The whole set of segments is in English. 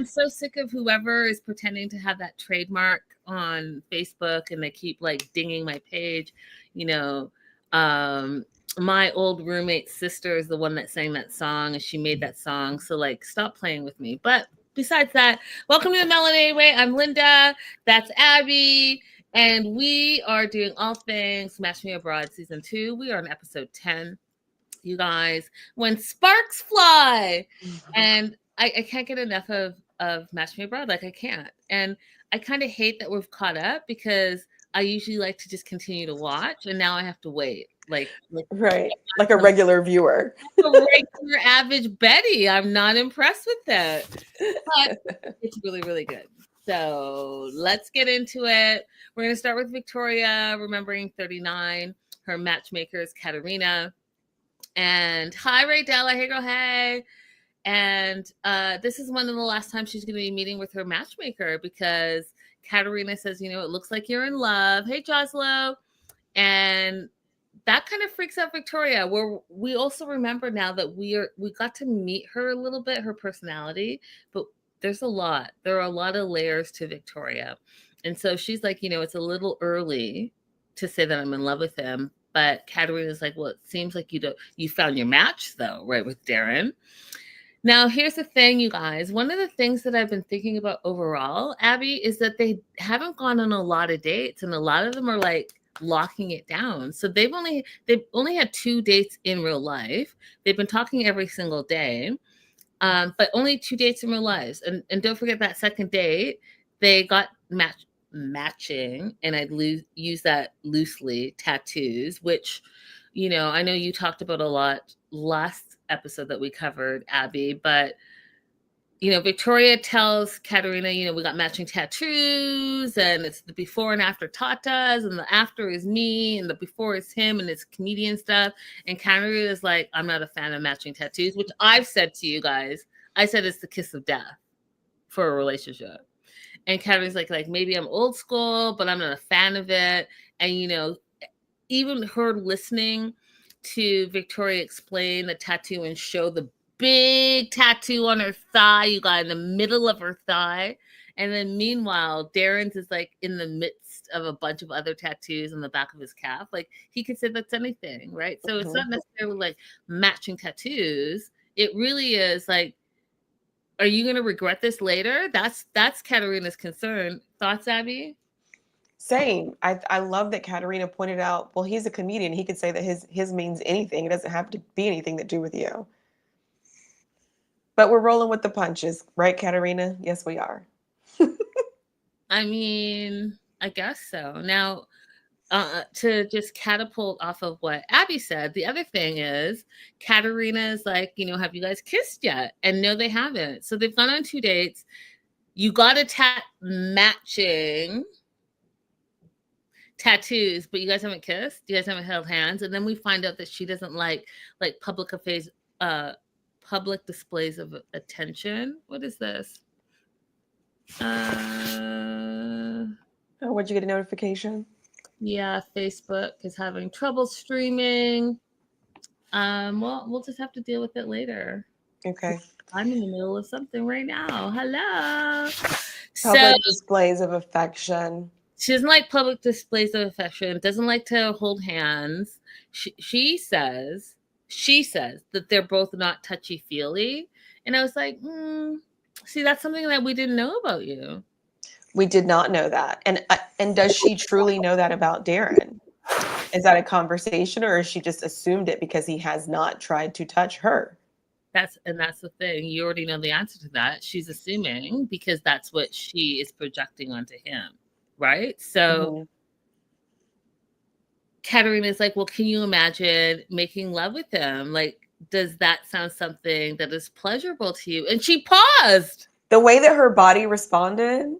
I'm so sick of whoever is pretending to have that trademark on Facebook and they keep like dinging my page. You know, my old roommate's sister is the one that sang that song and she made that song. So like, stop playing with me. But besides that, welcome to the Melanated Way. I'm Linda. That's Abby. And we are doing all things Match Me Abroad season 2. We are on episode 10. You guys, when sparks fly. And I can't get enough of Match Me Abroad. Like I can't. And I kind of hate that we've caught up because I usually like to just continue to watch and now I have to wait. Right. Like a regular viewer. A regular average Betty. I'm not impressed with that. But it's really, really good. So let's get into it. We're going to start with Victoria, remembering 39. Her matchmaker is Katerina. And hi, Ray Della. Hey, girl. Hey. And this is one of the last times she's going to be meeting with her matchmaker because Katerina says, you know, it looks like you're in love. Hey, Joslo. And that kind of freaks out Victoria. We also remember now that we got to meet her a little bit, her personality, but there are a lot of layers to Victoria. And so she's like, you know, it's a little early to say that I'm in love with him. But Katerina's like, well, it seems like you found your match though, right, with Darren. Now, here's the thing, you guys. One of the things that I've been thinking about overall, Abby, is that they haven't gone on a lot of dates, and a lot of them are like locking it down. So they've only had 2 dates in real life. They've been talking every single day, but only 2 dates in real lives. And don't forget that second date, they got matching, and I'd use that loosely, tattoos, which, you know, I know you talked about a lot last episode that we covered, Abby, but you know, Victoria tells Katerina, you know, we got matching tattoos and it's the before and after tatas and the after is me and the before is him and it's comedian stuff. And Katerina is like, I'm not a fan of matching tattoos, which I've said to you guys. I said it's the kiss of death for a relationship. And Katerina's like maybe I'm old school, but I'm not a fan of it. And, you know, even her listening to Victoria explain the tattoo and show the big tattoo on her thigh, you got in the middle of her thigh. And then meanwhile, Darren's is like in the midst of a bunch of other tattoos on the back of his calf. Like he could say that's anything, right? So it's not necessarily like matching tattoos. It really is like, are you going to regret this later? That's Katerina's concern. Thoughts, Abby? Same. I love that Katerina pointed out, well, he's a comedian. He could say that his means anything. It doesn't have to be anything to do with you. But we're rolling with the punches, right, Katerina? Yes, we are. I mean, I guess so. Now, to just catapult off of what Abby said, the other thing is Katerina is like, you know, have you guys kissed yet? And no, they haven't. So they've gone on 2 dates. You got to matching tattoos, but you guys haven't kissed. You guys haven't held hands. And then we find out that she doesn't like public displays of attention. What is this? Oh, would you get a notification? Yeah, Facebook is having trouble streaming. Well, we'll just have to deal with it later. Okay. I'm in the middle of something right now. Hello. Public displays of affection. She doesn't like public displays of affection, doesn't like to hold hands. She says that they're both not touchy-feely. And I was like, see, that's something that we didn't know about you. We did not know that. And does she truly know that about Darren? Is that a conversation, or has she just assumed it because he has not tried to touch her? That's the thing. You already know the answer to that. She's assuming because that's what she is projecting onto him, right? So Katerina's like, well, can you imagine making love with him? Like, does that sound something that is pleasurable to you? And she paused. The way that her body responded,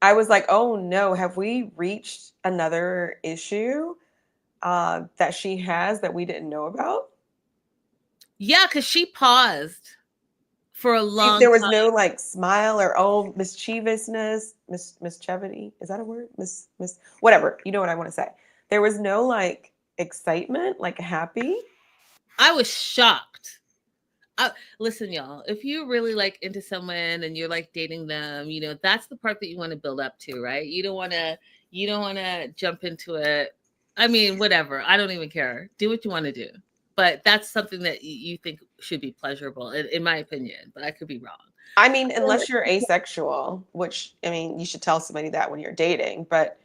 I was like, oh no, have we reached another issue that she has that we didn't know about? Yeah, because she paused for a long time. There was no like smile or mischievousness, mischievousity. Is that a word? Miss whatever. You know what I want to say. There was no like excitement, like happy. I was shocked. Listen, y'all, if you're really like into someone and you're like dating them, that's the part that you want to build up to, right? You don't want to jump into it. I mean, whatever. I don't even care. Do what you want to do. But that's something that you think should be pleasurable, in my opinion. But I could be wrong. I mean, unless you're asexual, which I mean, you should tell somebody that when you're dating. But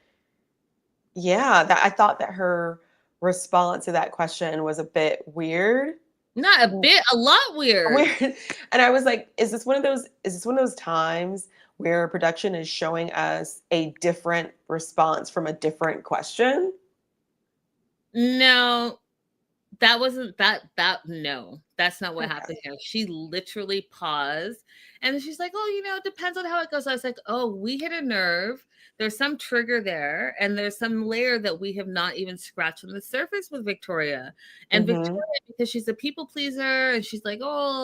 yeah, that I thought that her response to that question was a bit weird. Not a bit, a lot weird. Weird. And I was like, is this one of those times where production is showing us a different response from a different question? No, that wasn't no, that's not what Okay. happened here. She literally paused and then she's like, "Oh, it depends on how it goes." I was like, "Oh, we hit a nerve. There's some trigger there, and there's some layer that we have not even scratched on the surface with Victoria." And Mm-hmm. Victoria, because she's a people pleaser and she's like, "Oh,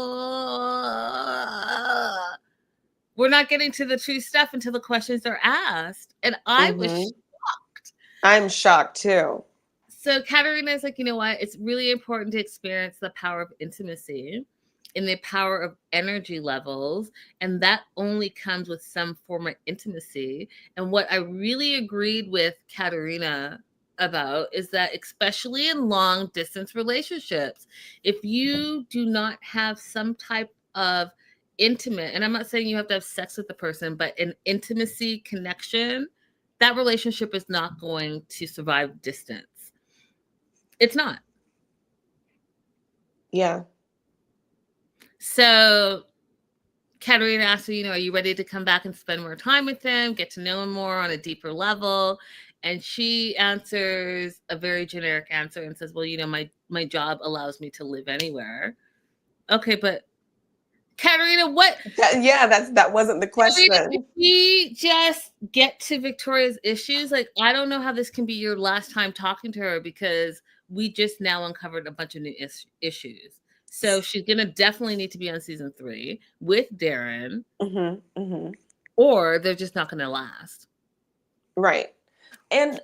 we're not getting to the true stuff until the questions are asked." And I was Mm-hmm. shocked. I'm shocked too. So Katerina is like, you know what? It's really important to experience the power of intimacy and the power of energy levels. And that only comes with some form of intimacy. And what I really agreed with Katerina about is that, especially in long distance relationships, if you do not have some type of intimate, and I'm not saying you have to have sex with the person, but an intimacy connection, that relationship is not going to survive distance. It's not. Yeah. So Katerina asked her, are you ready to come back and spend more time with him, get to know him more on a deeper level? And she answers a very generic answer and says, well, my job allows me to live anywhere. Okay, but Katerina, That wasn't the Katerina, if question. we just get to Victoria's issues, like, I don't know how this can be your last time talking to her, because we just now uncovered a bunch of new issues. So she's going to definitely need to be on season 3 with Darren, Mm-hmm. Mm-hmm. or they're just not going to last. Right. And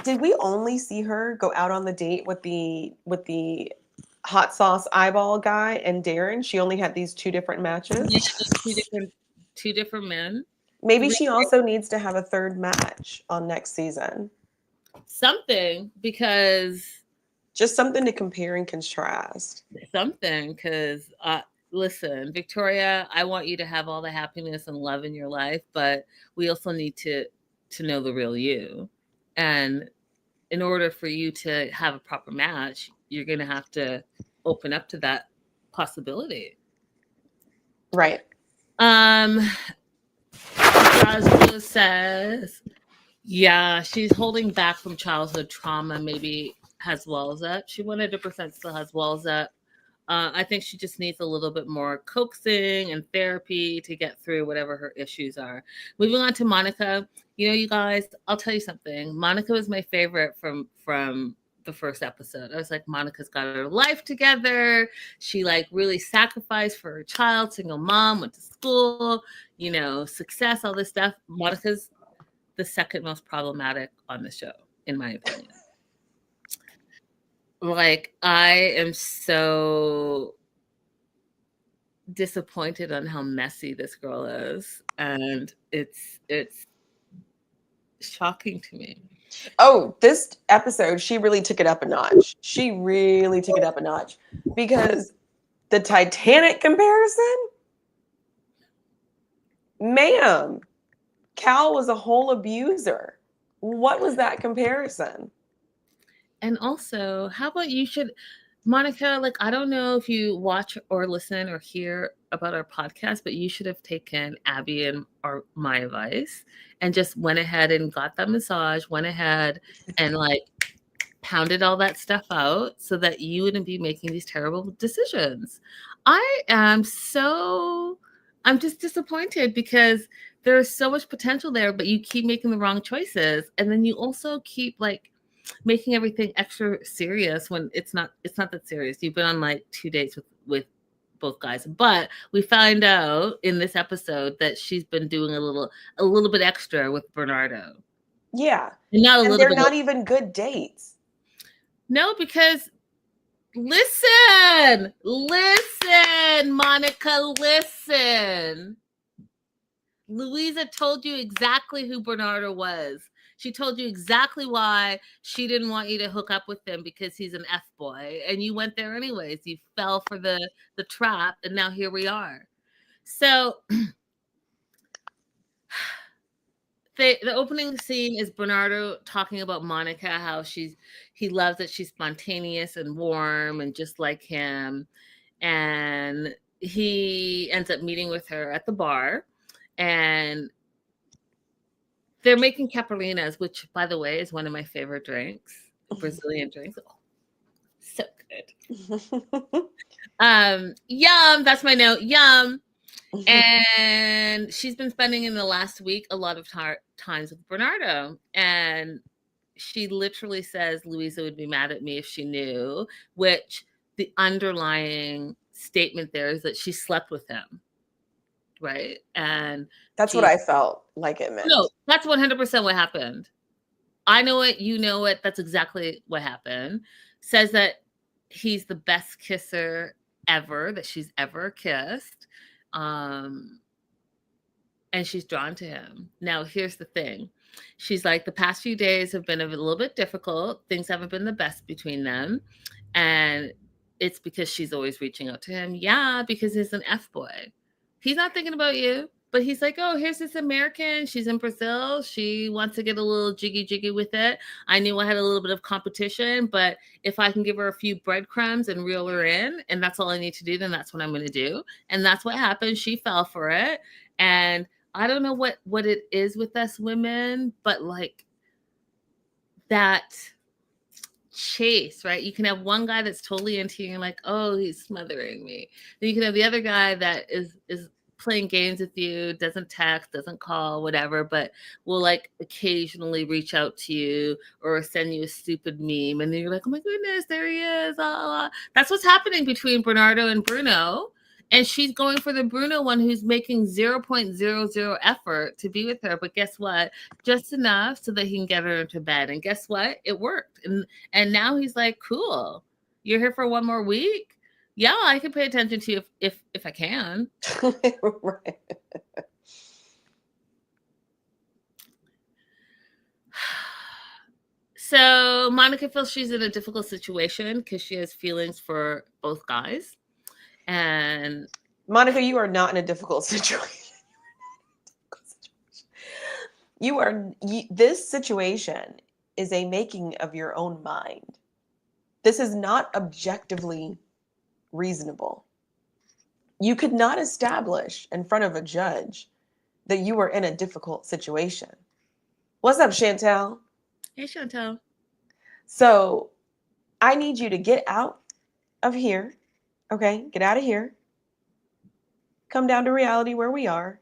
did we only see her go out on the date with the hot sauce eyeball guy and Darren? She only had these two different matches. Yeah, two different men. Maybe 3 she also needs to have a third match on next season. something, because Just something to compare and contrast. listen, Victoria, I want you to have all the happiness and love in your life, but we also need to know the real you. And in order for you to have a proper match, you're going to have to open up to that possibility. Right. Roswell says, yeah, she's holding back from childhood trauma, maybe has walls up. She 100% still has walls up. I think she just needs a little bit more coaxing and therapy to get through whatever her issues are. Moving on to Monica. You guys, I'll tell you something. Monica was my favorite from the first episode. I was like, Monica's got her life together. She like really sacrificed for her child, single mom, went to school, success, all this stuff. Monica's the second most problematic on the show, in my opinion. Like, I am so disappointed on how messy this girl is, and it's shocking to me. Oh, this episode, she really took it up a notch. She really took it up a notch because the Titanic comparison, ma'am, Cal was a whole abuser. What was that comparison? And also, how about Monica, like, I don't know if you watch or listen or hear about our podcast, but you should have taken Abby and my advice and just went ahead and got that massage, went ahead and like pounded all that stuff out so that you wouldn't be making these terrible decisions. I'm just disappointed because there's so much potential there, but you keep making the wrong choices. And then you also keep like making everything extra serious when it's not that serious. You've been on like 2 dates with both guys, but we find out in this episode that she's been doing a little bit extra with Bernardo. Yeah. And not a And little they're bit. not even good dates. No, because Listen, Monica, listen. Louisa told you exactly who Bernardo was. She told you exactly why she didn't want you to hook up with him because he's an F boy, and you went there anyways. You fell for the trap, and now here we are. So the opening scene is Bernardo talking about Monica, how he loves that she's spontaneous and warm and just like him. And he ends up meeting with her at the bar, and they're making caparinas, which, by the way, is one of my favorite drinks, Brazilian drinks. Oh, so good. Yum. That's my note. Yum. And she's been spending in the last week a lot of times with Bernardo. And she literally says Louisa would be mad at me if she knew, which the underlying statement there is that she slept with him. Right. And That's what I felt like it meant. no, that's 100% what happened. I know it. You know it. That's exactly what happened. Says that he's the best kisser ever that she's ever kissed. And she's drawn to him. Now, here's the thing. She's like, the past few days have been a little bit difficult. Things haven't been the best between them. And it's because she's always reaching out to him. Yeah, because he's an F boy. He's not thinking about you. But he's like, oh, here's this American. She's in Brazil. She wants to get a little jiggy with it. I knew I had a little bit of competition, but if I can give her a few breadcrumbs and reel her in, and that's all I need to do, then that's what I'm going to do. And that's what happened. She fell for it. And I don't know what it is with us women, but like that chase, right? You can have one guy that's totally into you and like, oh, he's smothering me. Then you can have the other guy that is playing games with you, doesn't text, doesn't call, whatever, but will like occasionally reach out to you or send you a stupid meme. And then you're like, oh my goodness, there he is. That's what's happening between Bernardo and Bruno. And she's going for the Bruno one who's making 0.00 effort to be with her. But guess what? Just enough so that he can get her into bed. And guess what? It worked. And now he's like, cool. You're here for one more week? Yeah, I can pay attention to you if I can. Right. So Monica feels she's in a difficult situation because she has feelings for both guys. And Monica, you are not in a difficult situation. This situation is a making of your own mind. This is not objectively reasonable. You could not establish in front of a judge that you were in a difficult situation. What's up, Chantel? Hey, Chantel. So I need you to get out of here. Okay, get out of here. Come down to reality where we are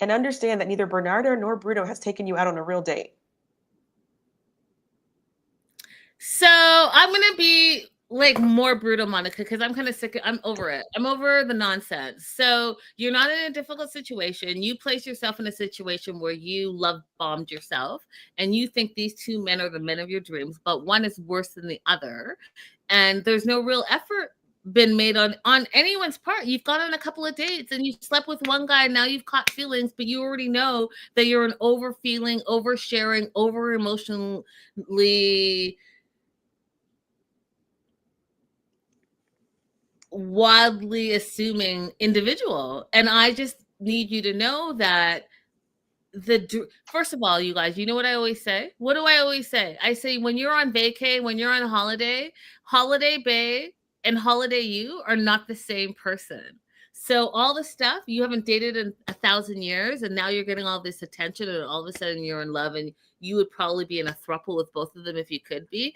and understand that neither Bernardo nor Bruno has taken you out on a real date. So I'm going to be like more brutal, Monica, because I'm kind of sick. I'm over it. I'm over the nonsense. So you're not in a difficult situation. You place yourself in a situation where you love bombed yourself and you think these two men are the men of your dreams, but one is worse than the other. And there's no real effort been made on anyone's part. You've gone on a couple of dates and you slept with one guy and now you've caught feelings, but you already know that you're an over feeling, oversharing, over emotionally wildly assuming individual. And I just need you to know that first of all, you guys, you know what I always say? What do I always say? I say when you're on vacay, when you're on holiday bae and holiday you are not the same person. So all the stuff you haven't dated in 1,000 years and now you're getting all this attention and all of a sudden you're in love and you would probably be in a throuple with both of them if you could be.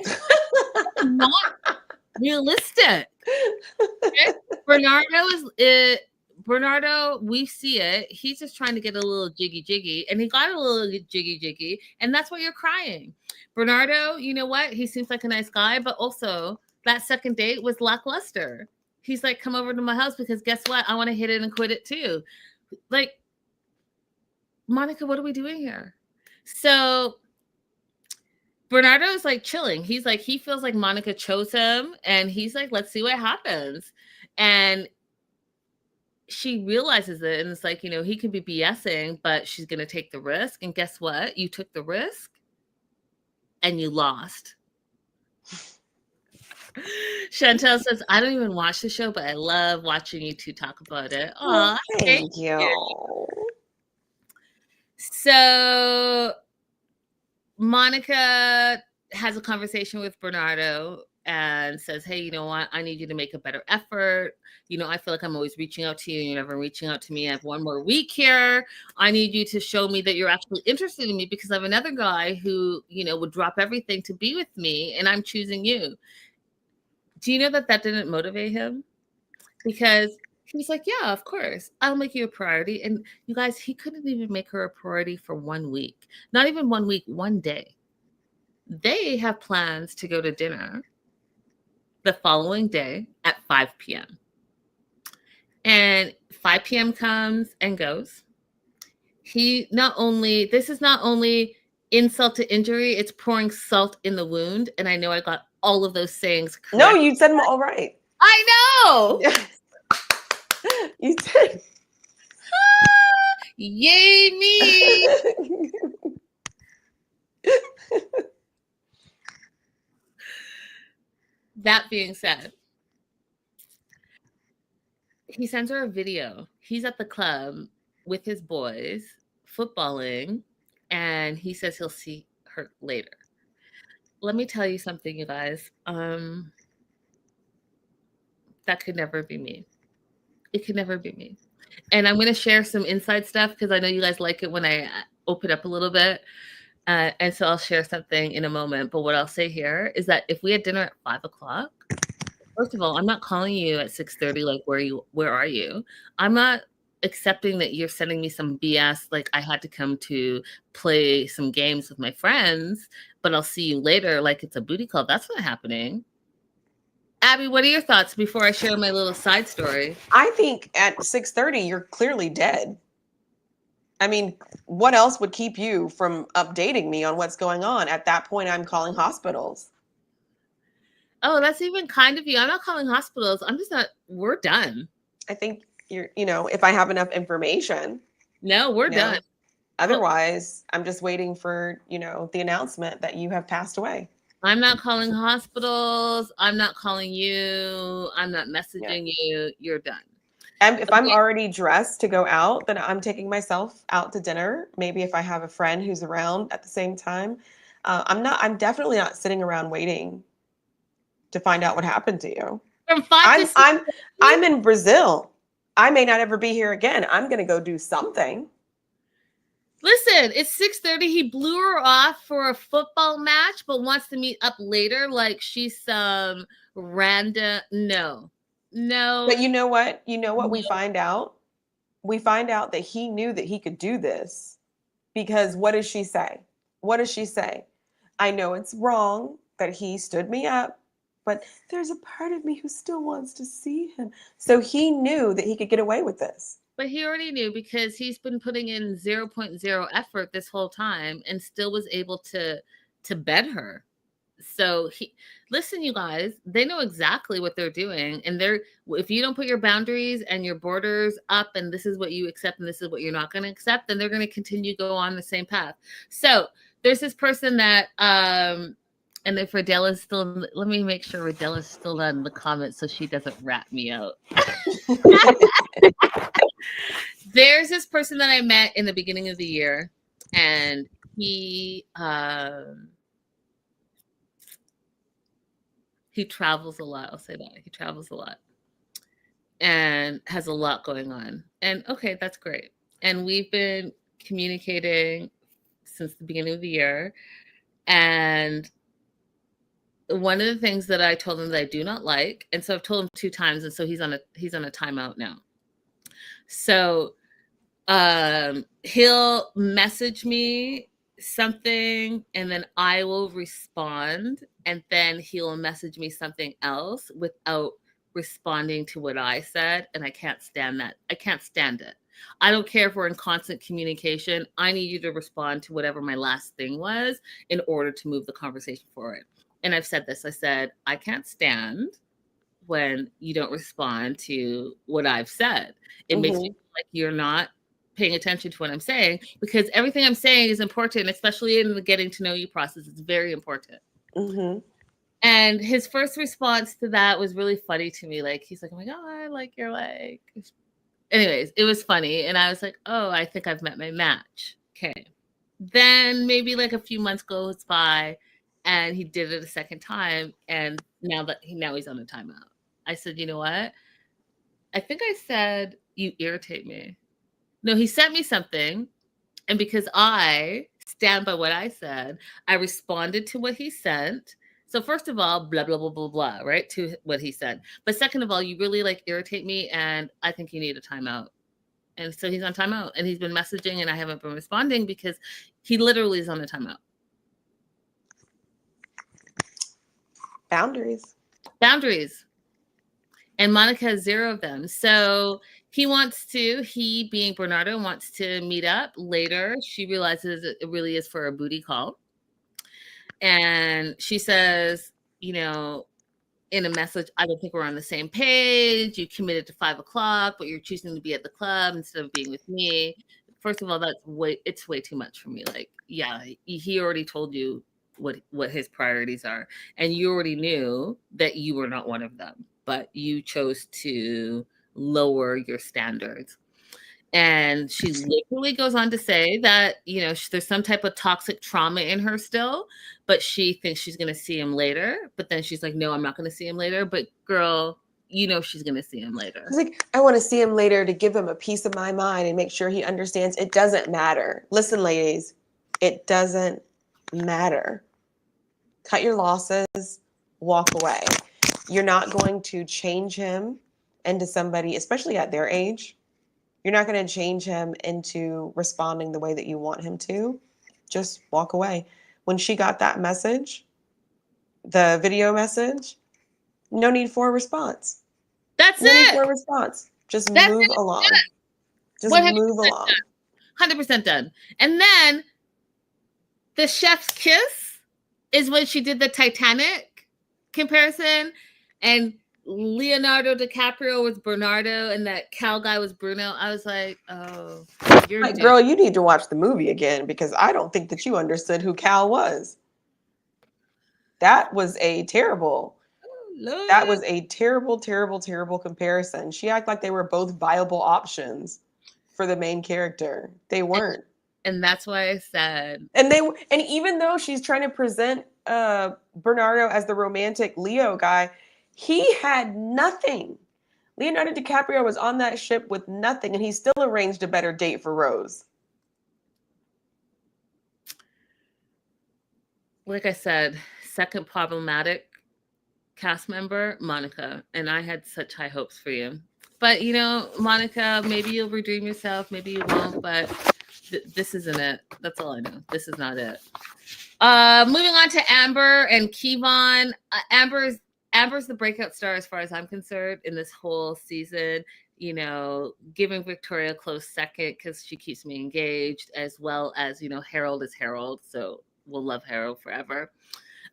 Not realistic. Okay? Bernardo, we see it. He's just trying to get a little jiggy, and he got a little jiggy, and that's why you're crying. Bernardo, you know what? He seems like a nice guy, but also that second date was lackluster. He's like, come over to my house because guess what? I want to hit it and quit it too. Like, Monica, what are we doing here? So Bernardo is like chilling. He's like, he feels like Monica chose him, and he's like, let's see what happens. And she realizes it, and it's like, you know, he could be BSing, but she's going to take the risk. And guess what? You took the risk and you lost. Chantel says, I don't even watch the show, but I love watching you two talk about it. Well, Aw, thank you. So Monica has a conversation with Bernardo and says, hey, you know what? I need you to make a better effort. You know, I feel like I'm always reaching out to you. You're never reaching out to me. I have one more week here. I need you to show me that you're actually interested in me, because I have another guy who, you know, would drop everything to be with me, and I'm choosing you. Do you know that that didn't motivate him? Because he's like, yeah, of course, I'll make you a priority. And you guys, he couldn't even make her a priority for 1 week. Not even 1 week, 1 day. They have plans to go to dinner the following day at 5 p.m. And 5 p.m. comes and goes. This is not only insult to injury, it's pouring salt in the wound. And I know I got all of those sayings correct. No, you said them all right. I know. Yes. You did. Yay me. That being said, he sends her a video. He's at the club with his boys footballing, and he says he'll see her later. Let me tell you something, you guys. That could never be me. It could never be me. And I'm going to share some inside stuff because I know you guys like it when I open up a little bit. And so I'll share something in a moment. But what I'll say here is that if we had dinner at 5 o'clock, first of all, I'm not calling you at 6:30 like, where are you? I'm not accepting that you're sending me some BS like I had to come to play some games with my friends, but I'll see you later like it's a booty call. That's not happening. Abby, what are your thoughts before I share my little side story? I think at 6:30 you're clearly dead. I mean, what else would keep you from updating me on what's going on? At that point, I'm calling hospitals. Oh, that's even kind of you. I'm not calling hospitals. I'm just not. We're done. I think if I have enough information. No, we're done. Otherwise, I'm just waiting for, the announcement that you have passed away. I'm not calling hospitals. I'm not calling you. I'm not messaging you. You're done. And if I'm already dressed to go out, then I'm taking myself out to dinner. Maybe if I have a friend who's around at the same time. I'm definitely not sitting around waiting to find out what happened to you. From 5 to 6. I'm in Brazil. I may not ever be here again. I'm going to go do something. Listen, it's 6:30. He blew her off for a football match, but wants to meet up later like she's some random. No. But you know what? We find out? We find out that he knew that he could do this because what does she say? What does she say? I know it's wrong that he stood me up, but there's a part of me who still wants to see him. So he knew that he could get away with this. But he already knew because he's been putting in 0.0 effort this whole time and still was able to bed her. So listen, you guys, they know exactly what they're doing. And if you don't put your boundaries and your borders up and this is what you accept and this is what you're not going to accept, then they're going to continue to go on the same path. So there's this person that, and if Ridella's still, let me make sure Ridella's still in the comments so she doesn't rat me out. There's this person that I met in the beginning of the year, and he travels a lot. I'll say that. He travels a lot and has a lot going on. And okay, that's great. And we've been communicating since the beginning of the year. And one of the things that I told him that I do not like, and so I've told him 2 times, and so he's on a timeout now. So he'll message me something and then I will respond, and then he'll message me something else without responding to what I said, and I can't stand that. I can't stand it. I don't care if we're in constant communication. I need you to respond to whatever my last thing was in order to move the conversation forward. And I've said this. I said, I can't stand when you don't respond to what I've said. It makes me Mm-hmm. feel like you're not paying attention to what I'm saying, because everything I'm saying is important, especially in the getting to know you process. It's very important. Mm-hmm. And his first response to that was really funny to me. Like, he's like, oh my God, like, you're like, anyways, it was funny. And I was like, oh, I think I've met my match. Okay. Then maybe like a few months goes by and he did it a second time. And now he's on a timeout. I said, you know what? I think I said, you irritate me. No, he sent me something. And because I stand by what I said, I responded to what he sent. So first of all, blah, blah, blah, blah, blah, right? To what he said. But second of all, you really like irritate me and I think you need a timeout. And so he's on timeout and he's been messaging and I haven't been responding because he literally is on a timeout. Boundaries. Boundaries. And Monica has 0 of them. So he being Bernardo, wants to meet up later. She realizes it really is for a booty call. And she says, you know, in a message, I don't think we're on the same page. You committed to 5 o'clock, but you're choosing to be at the club instead of being with me. First of all, it's way too much for me. Like, yeah, he already told you what his priorities are, and you already knew that you were not one of them, but you chose to lower your standards. And she literally goes on to say that, you know, there's some type of toxic trauma in her still, but she thinks she's going to see him later. But then she's like, no, I'm not going to see him later. But girl, you know, she's going to see him later. He's like, I want to see him later to give him a piece of my mind and make sure he understands it doesn't matter. Listen, ladies, it doesn't matter. Cut your losses, walk away. You're not going to change him into somebody, especially at their age. You're not going to change him into responding the way that you want him to. Just walk away. When she got that message, the video message, no need for a response. That's No need it. for a response. Just That's move it. along. Just 100% move along. done. 100% done. And then the chef's kiss is when she did the Titanic comparison, and Leonardo DiCaprio was Bernardo and that Cal guy was Bruno. I was like, oh, you're Like, girl, you need to watch the movie again because I don't think that you understood who Cal was. That was a terrible, Lord. that was a terrible, terrible, terrible comparison. She acted like they were both viable options for the main character. They weren't. And that's why I said, And even though she's trying to present Bernardo as the romantic Leo guy, he had nothing. Leonardo DiCaprio was on that ship with nothing, and he still arranged a better date for Rose. like I said, second problematic cast member, Monica. And I had such high hopes for you. But, you know, Monica, maybe you'll redeem yourself, maybe you won't, but this isn't it. That's all I know. This is not it. Moving on to Amber and Kevon. Amber's the breakout star as far as I'm concerned in this whole season. You know, giving Victoria a close second because she keeps me engaged, as well as, you know, Harold is Harold. So we'll love Harold forever.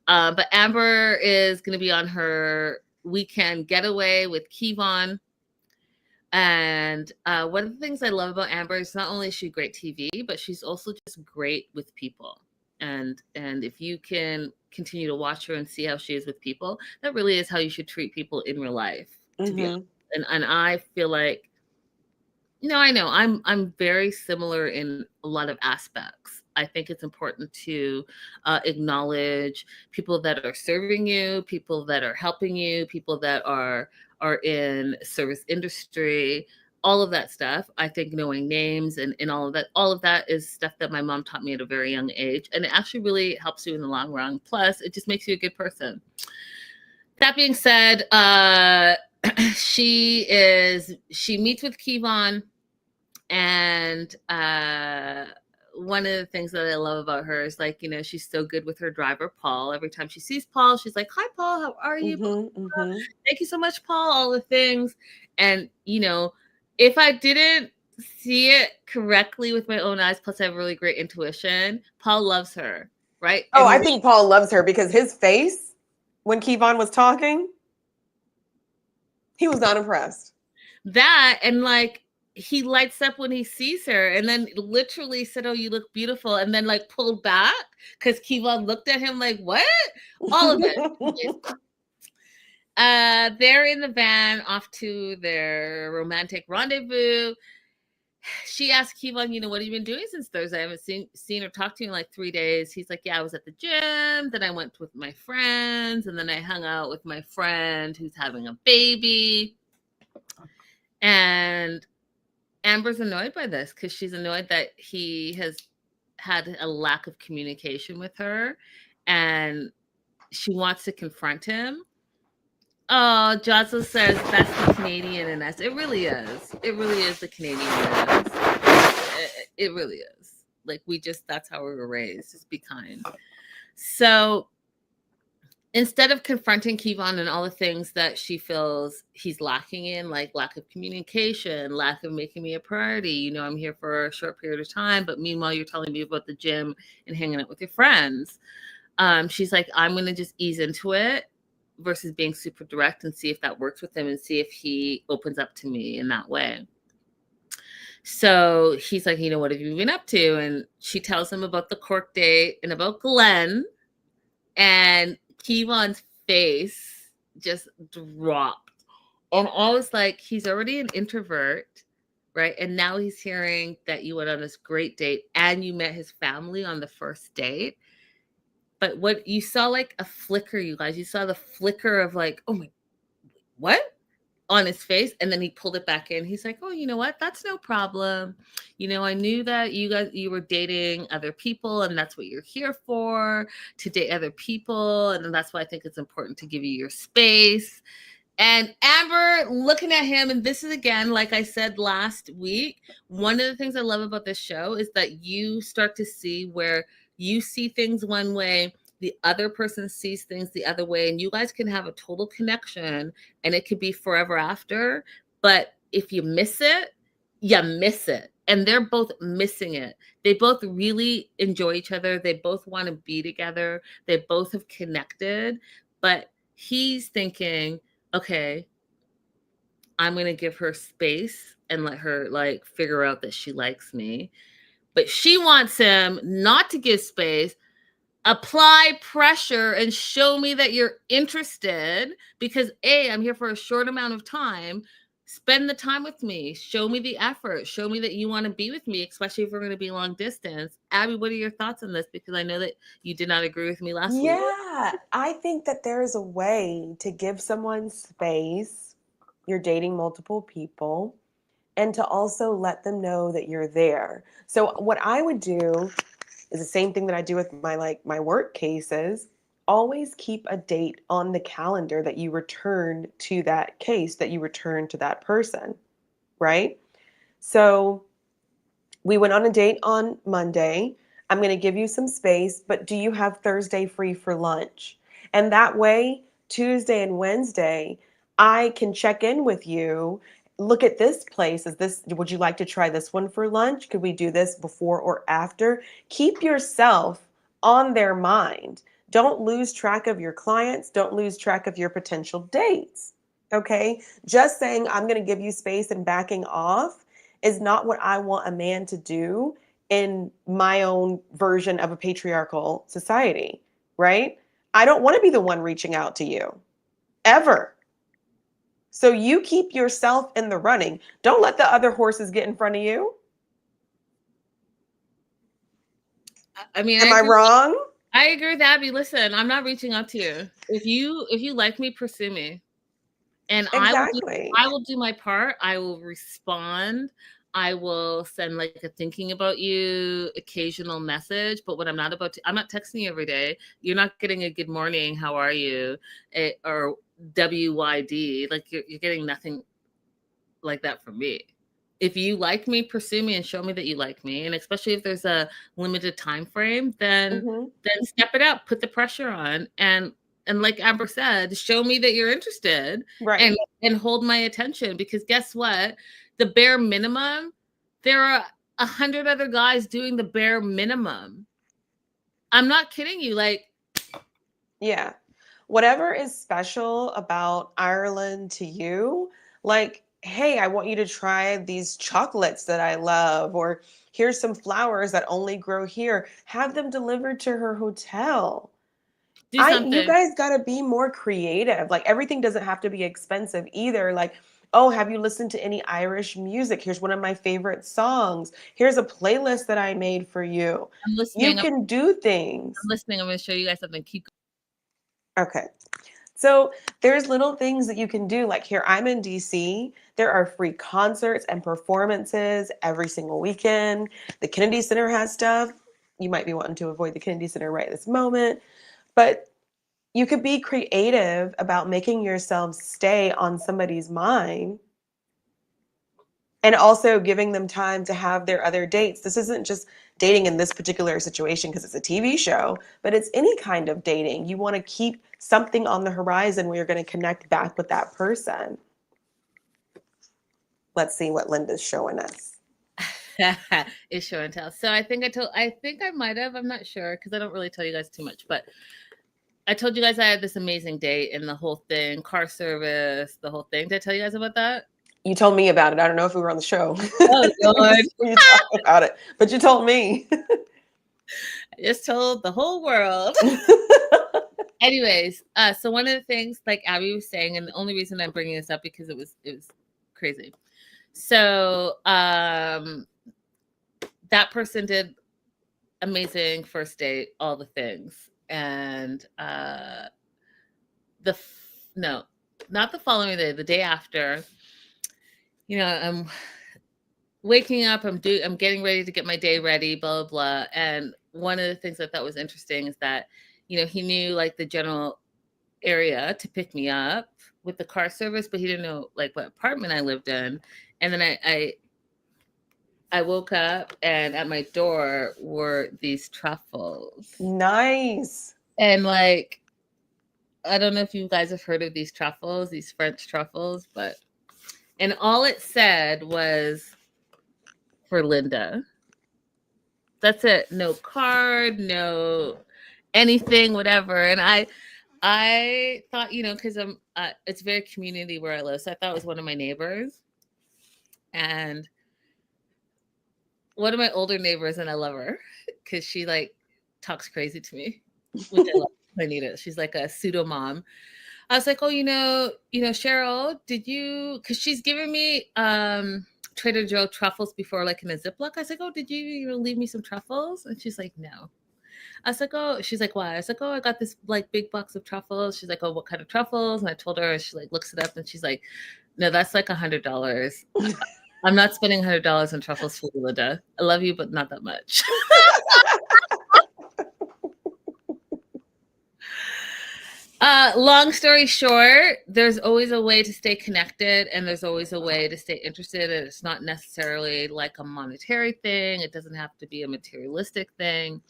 But Amber is going to be on her weekend getaway with Kevon. And one of the things I love about Amber is not only is she great TV, but she's also just great with people. And if you can continue to watch her and see how she is with people, that really is how you should treat people in real life, to be honest. And I feel like, you know, I know I'm very similar in a lot of aspects. I think it's important to acknowledge people that are serving you, people that are helping you, people that are in service industry, all of that stuff. I think knowing names and all of that is stuff that my mom taught me at a very young age. And it actually really helps you in the long run. Plus, it just makes you a good person. That being said, she meets with Kevon, and one of the things that I love about her is, like, you know, she's so good with her driver, Paul. Every time she sees Paul, she's like, hi, Paul, how are you? Thank you so much, Paul, all the things. And, you know, if I didn't see it correctly with my own eyes. Plus, I have really great intuition. Paul loves her, right? Oh, I And think Paul loves her because his face when Kevon was talking, he was not impressed. that, and like, he lights up when he sees her, and then literally said, "Oh, you look beautiful," and then like pulled back because Kevon looked at him like, "What?" All of it. They're in the van off to their romantic rendezvous. She asked Kevon, what have you been doing since Thursday? I haven't seen or talked to you in like 3 days. He's like, yeah, I was at the gym. Then I went with my friends. And then I hung out with my friend who's having a baby. And Amber's annoyed by this because she's annoyed that he has had a lack of communication with her. And she wants to confront him. Oh, Jocelyn says that's the Canadian in us. It really is. It really is the Canadian in us. It really is. Like, that's how we were raised. Just be kind. So instead of confronting Kevon and all the things that she feels he's lacking in, like lack of communication, lack of making me a priority, I'm here for a short period of time, but meanwhile, you're telling me about the gym and hanging out with your friends. She's like, I'm going to just ease into it versus being super direct and see if that works with him and see if he opens up to me in that way. So he's like, what have you been up to? And she tells him about the Cork date and about Glenn. And Kevon's face just dropped. And I was like, he's already an introvert, right? And now he's hearing that you went on this great date and you met his family on the first date. But what you saw, like a flicker, you guys, you saw the flicker of like, oh my, what? On his face. And then he pulled it back in. He's like, oh, you know what? That's no problem. I knew that you were dating other people and that's what you're here for, to date other people. And that's why I think it's important to give you your space. And Amber looking at him, and this is, again, like I said last week, one of the things I love about this show is that you start to see where you see things one way, the other person sees things the other way, and you guys can have a total connection, and it could be forever after. But if you miss it, you miss it. And they're both missing it. They both really enjoy each other. They both want to be together. They both have connected. But he's thinking, okay, I'm going to give her space and let her like figure out that she likes me. But she wants him not to give space, apply pressure and show me that you're interested because I'm here for a short amount of time. Spend the time with me. Show me the effort. Show me that you want to be with me, especially if we're going to be long distance. Abby, what are your thoughts on this? Because I know that you did not agree with me last week. Yeah, I think that there is a way to give someone space. You're dating multiple people, and to also let them know that you're there. So what I would do is the same thing that I do with my work cases. Always keep a date on the calendar that you return to that case, that you return to that person, right? So we went on a date on Monday. I'm going to give you some space, but do you have Thursday free for lunch? And that way, Tuesday and Wednesday, I can check in with you. Look at this place. Would you like to try this one for lunch? Could we do this before or after? Keep yourself on their mind. Don't lose track of your clients. Don't lose track of your potential dates. Okay? Just saying, I'm going to give you space and backing off is not what I want a man to do in my own version of a patriarchal society, right? I don't want to be the one reaching out to you ever. So you keep yourself in the running. Don't let the other horses get in front of you. I mean, am I wrong? I agree with Abby. Listen, I'm not reaching out to you. If you like me, pursue me. And exactly. I will do my part. I will respond. I will send like a thinking about you occasional message. But what I'm not texting you every day. You're not getting a good morning, how are you? Or WYD. Like you're getting nothing like that from me. If you like me, pursue me and show me that you like me. And especially if there's a limited time frame, then step it up, put the pressure on. And like Amber said, show me that you're interested, right? And hold my attention, because guess what? The bare minimum There are 100 other guys doing the bare minimum. I'm not kidding you. Like, Yeah. Whatever is special about Ireland to you, like, hey, I want you to try these chocolates that I love, or here's some flowers that only grow here. Have them delivered to her hotel. do You something. guys got to be more creative. Like everything doesn't have to be expensive either. Like, oh, have you listened to any Irish music? Here's one of my favorite songs. Here's a playlist that I made for you. I'm You listening. can do I'm things. listening. I'm going to show you guys something. Keep Okay. So there's little things that you can do. Like here, I'm in DC. There are free concerts and performances every single weekend. The Kennedy Center has stuff. You might be wanting to avoid the Kennedy Center right this moment, but you could be creative about making yourself stay on somebody's mind and also giving them time to have their other dates. This isn't just dating in this particular situation because it's a TV show, but it's any kind of dating. You want to keep something on the horizon where you're going to connect back with that person. Let's see what Linda's showing us. is show and tell. So I think I might have, I'm not sure because I don't really tell you guys too much, but I told you guys I had this amazing date and the whole thing, car service, the whole thing. Did I tell you guys about that? You told me about it. I don't know if we were on the show. Oh, Lord. You talked about it, but you told me. I just told the whole world. Anyways, so one of the things, like Abby was saying, and the only reason I'm bringing this up because it was crazy. So that person did amazing first date, all the things, and no, not the following day, the day after. You know, I'm waking up, I'm getting ready to get my day ready, blah blah blah. And one of the things I thought was interesting is that, you know, he knew like the general area to pick me up with the car service, but he didn't know like what apartment I lived in. And then I woke up and at my door were these truffles. Nice. And like, I don't know if you guys have heard of these truffles, these French truffles, but and all it said was for Linda. That's it. No card, no anything, whatever. And I thought, you know, because it's very community where I live, so I thought it was one of my neighbors, and one of my older neighbors, and I love her because she like talks crazy to me, which I love. I need it. She's like a pseudo mom. I was like, oh, Cheryl, did you? Because she's giving me Trader Joe truffles before, like in a Ziploc. I was like, oh, did you leave me some truffles? And she's like, no. I was like, oh, she's like, why? I was like, oh, I got this like big box of truffles. She's like, oh, what kind of truffles? And I told her, and she like looks it up, and she's like, no, that's like $100. I'm not spending $100 on truffles for you, Linda. I love you, but not that much. Long story short, there's always a way to stay connected and there's always a way to stay interested. And it's not necessarily like a monetary thing. It doesn't have to be a materialistic thing.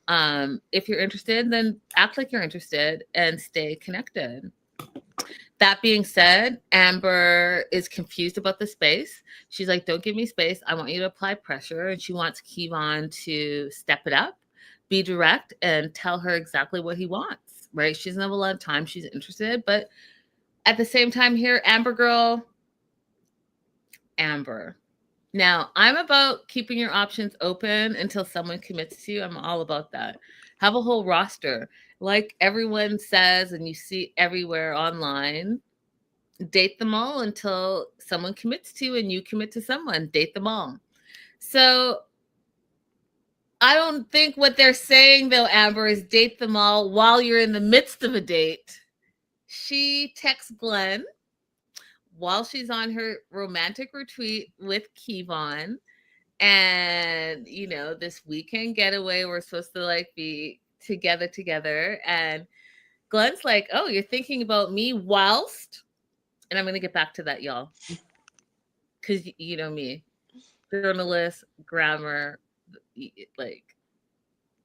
If you're interested, then act like you're interested and stay connected. That being said, Amber is confused about the space. She's like, don't give me space. I want you to apply pressure. And she wants Kevon to step it up, be direct, and tell her exactly what he wants, right? She doesn't have a lot of time. She's interested. But at the same time here, Amber. Now, I'm about keeping your options open until someone commits to you. I'm all about that. Have a whole roster. Like everyone says, and you see everywhere online, date them all until someone commits to you and you commit to someone. Date them all. So I don't think what they're saying, though, Amber, is date them all while you're in the midst of a date. She texts Glenn while she's on her romantic retreat with Kevon. And, this weekend getaway, we're supposed to like be together. And Glenn's like, oh, you're thinking about me whilst, and I'm going to get back to that, y'all. Because you know me, journalist, grammar, like,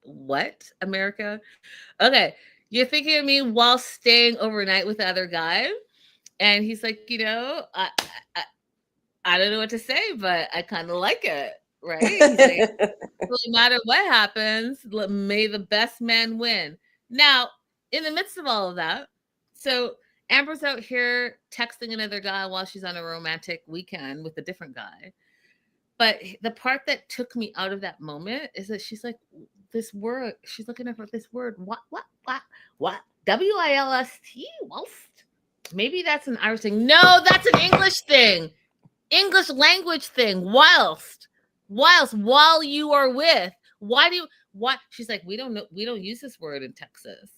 what, America? Okay, you're thinking of me while staying overnight with the other guy. And he's like, I don't know what to say, but I kind of like it. right? He's like, no matter what happens, may the best man win. Now, in the midst of all of that, so Amber's out here texting another guy while she's on a romantic weekend with a different guy. But the part that took me out of that moment is that she's like, this word, she's looking at this word, what? Wilst? Whilst? Maybe that's an Irish thing. No, that's an English thing. English language thing. Whilst, while you are with. Why? She's like, we don't know, we don't use this word in Texas.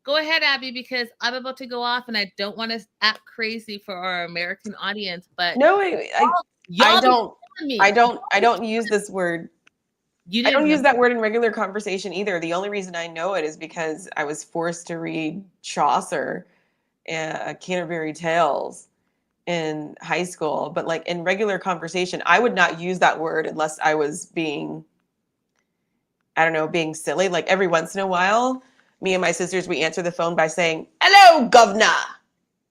Go ahead, Abby, because I'm about to go off and I don't want to act crazy for our American audience, but No, y'all I don't. me. I don't use this word. You I didn't don't know. use that word in regular conversation either. The only reason I know it is because I was forced to read Chaucer and Canterbury Tales in high school. But like in regular conversation, I would not use that word unless I was being, I don't know, being silly. Like every once in a while, me and my sisters, we answer the phone by saying, "Hello, governor."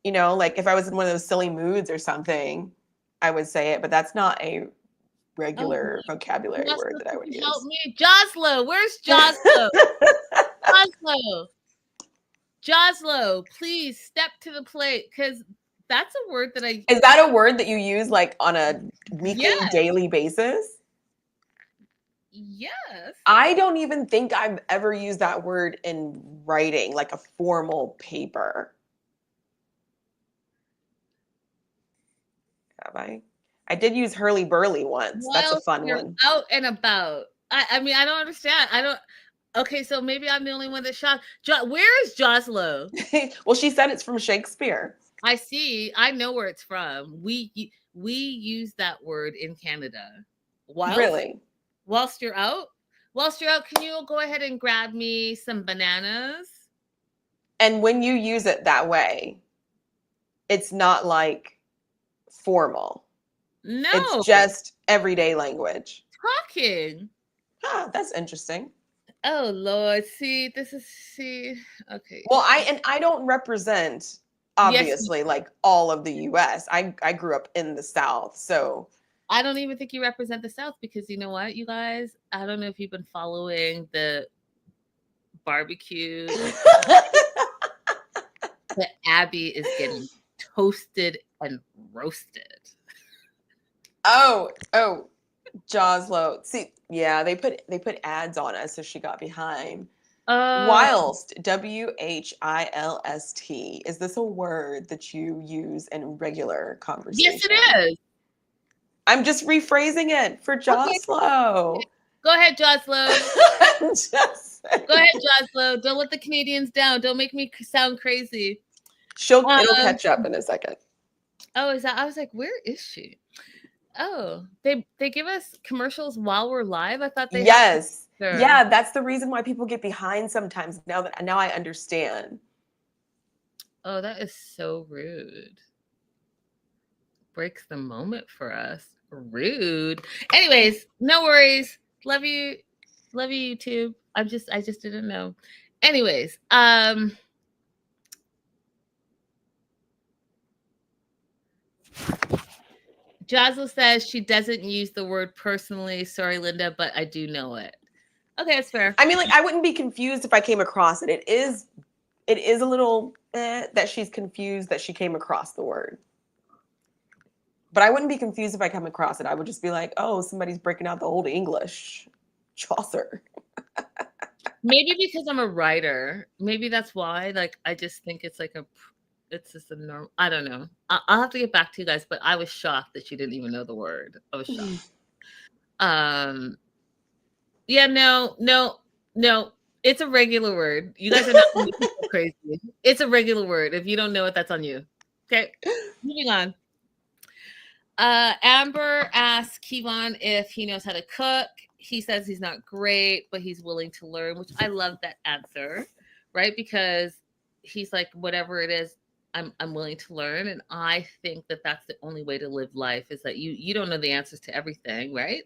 You know, like if I was in one of those silly moods or something, I would say it, but that's not a Oh, regular vocabulary word that I would help use. me. Joslo, where's Joslo? Joslo. Joslo, please step to the plate because that's a word that I, Is that a word that you use like on a weekly, yes, daily basis? yes. I don't even think I've ever used that word in writing, like a formal paper. Have I? I did use hurly burly once. That's a While fun you're one. out and about. I mean, I don't understand. I don't. Okay, so maybe I'm the only one that's shocked. Where is Joslo? Well, she said it's from Shakespeare. I see. I know where it's from. We use that word in Canada. Whilst Really? whilst you're out, can you go ahead and grab me some bananas? And when you use it that way, it's not like formal. It's No, just everyday language. talking. Ah, that's interesting. Oh Lord, see. Okay, Well, I don't represent yes, obviously like all of the US. I grew up in the South, so I don't even think you represent the South because you know what, you guys. I don't know if you've been following the barbecue that Abby is getting toasted and roasted. oh, Joslo. See, yeah, they put ads on us, so she got behind. Oh, Whilst, WHILST. Is this a word that you use in regular yes, it conversation? is. I'm just rephrasing it for Okay, Joslo. go ahead, Joslo. Just Go ahead, Joslo. Don't let the Canadians down. Don't make me sound crazy. it'll Um, catch up in a second. oh, is that? I was like, where is she? Oh, they give us commercials while we're live. I thought they had. Yes. Sure. Yeah, that's the reason why people get behind sometimes now I understand. Oh, that is so rude. Breaks the moment for us. Rude. Anyways, no worries. Love you. Love you, YouTube. I just didn't know. Anyways, Josla says she doesn't use the word personally. Sorry, Linda, but I do know it. Okay, that's fair. I mean, like I wouldn't be confused if I came across it. It is a little that she's confused that she came across the word. But I wouldn't be confused if I come across it. I would just be like, "Oh, somebody's breaking out the old English, Chaucer." Maybe because I'm a writer. Maybe that's why. Like, I just think it's just a norm. I don't know. I'll have to get back to you guys, but I was shocked that she didn't even know the word. I was shocked. Um, yeah, no. It's a regular word. You guys are not crazy. It's a regular word. If you don't know it, that's on you. Okay, moving on. Amber asks Kevon if he knows how to cook. He says he's not great, but he's willing to learn, which I love that answer, right? Because he's like, whatever it is, I'm willing to learn, and I think that that's the only way to live life is that you don't know the answers to everything, right?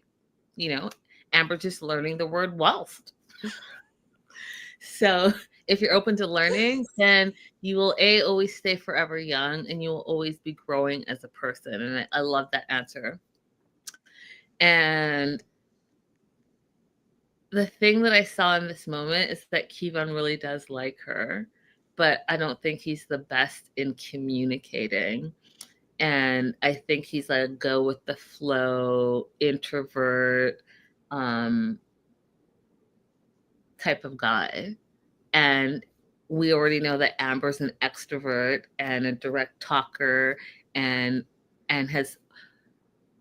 You know, Amber just learning the word whilst. So if you're open to learning, then you will always stay forever young and you will always be growing as a person. And I love that answer. And the thing that I saw in this moment is that Kevon really does like her, but I don't think he's the best in communicating. And I think he's like a go with the flow, introvert, um, type of guy. And we already know that Amber's an extrovert and a direct talker and has,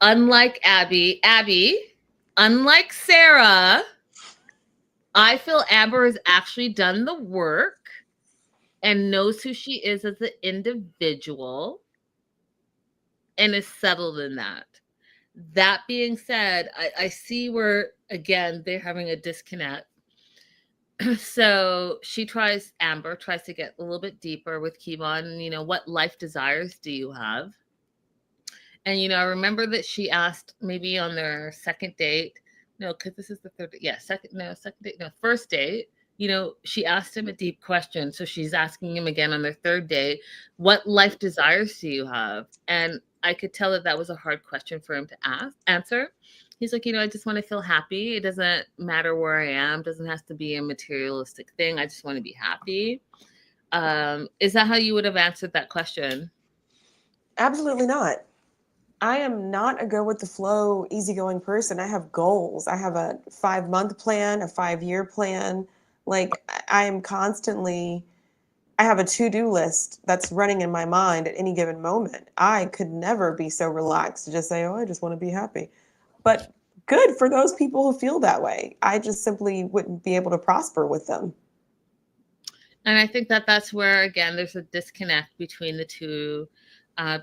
unlike Abby, unlike Sarah, I feel Amber has actually done the work and knows who she is as an individual and is settled in that. That being said, I see where, again, they're having a disconnect. So Amber tries to get a little bit deeper with Kevon. What life desires do you have? And I remember that she asked, maybe on their second date, no, because this is the third, yeah, second date, no, first date, she asked him a deep question. So she's asking him again on their third date, what life desires do you have? And I could tell that was a hard question for him to answer. He's like, I just want to feel happy. It doesn't matter where I am. It doesn't have to be a materialistic thing. I just want to be happy. Is that how you would have answered that question? Absolutely not. I am not a go with the flow, easygoing person. I have goals. I have a 5-month plan, a 5-year plan. Like I am constantly, I have a to-do list that's running in my mind at any given moment. I could never be so relaxed to just say, oh, I just want to be happy. But good for those people who feel that way. I just simply wouldn't be able to prosper with them. And I think that that's where, again, there's a disconnect between the two,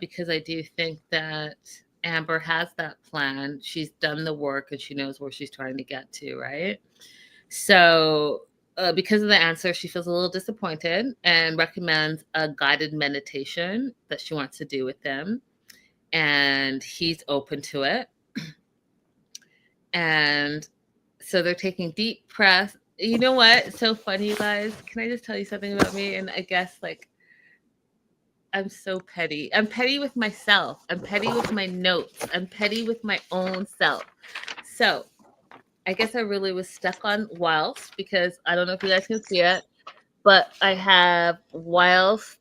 because I do think that Amber has that plan. She's done the work and she knows where she's trying to get to, right? So, because of the answer, she feels a little disappointed and recommends a guided meditation that she wants to do with him. And he's open to it. And so they're taking deep breaths. You know what? It's so funny, you guys. Can I just tell you something about me? And I guess, like, I'm so petty. I'm petty with myself. I'm petty with my notes. I'm petty with my own self. So I guess I really was stuck on whilst, because I don't know if you guys can see it, but I have whilst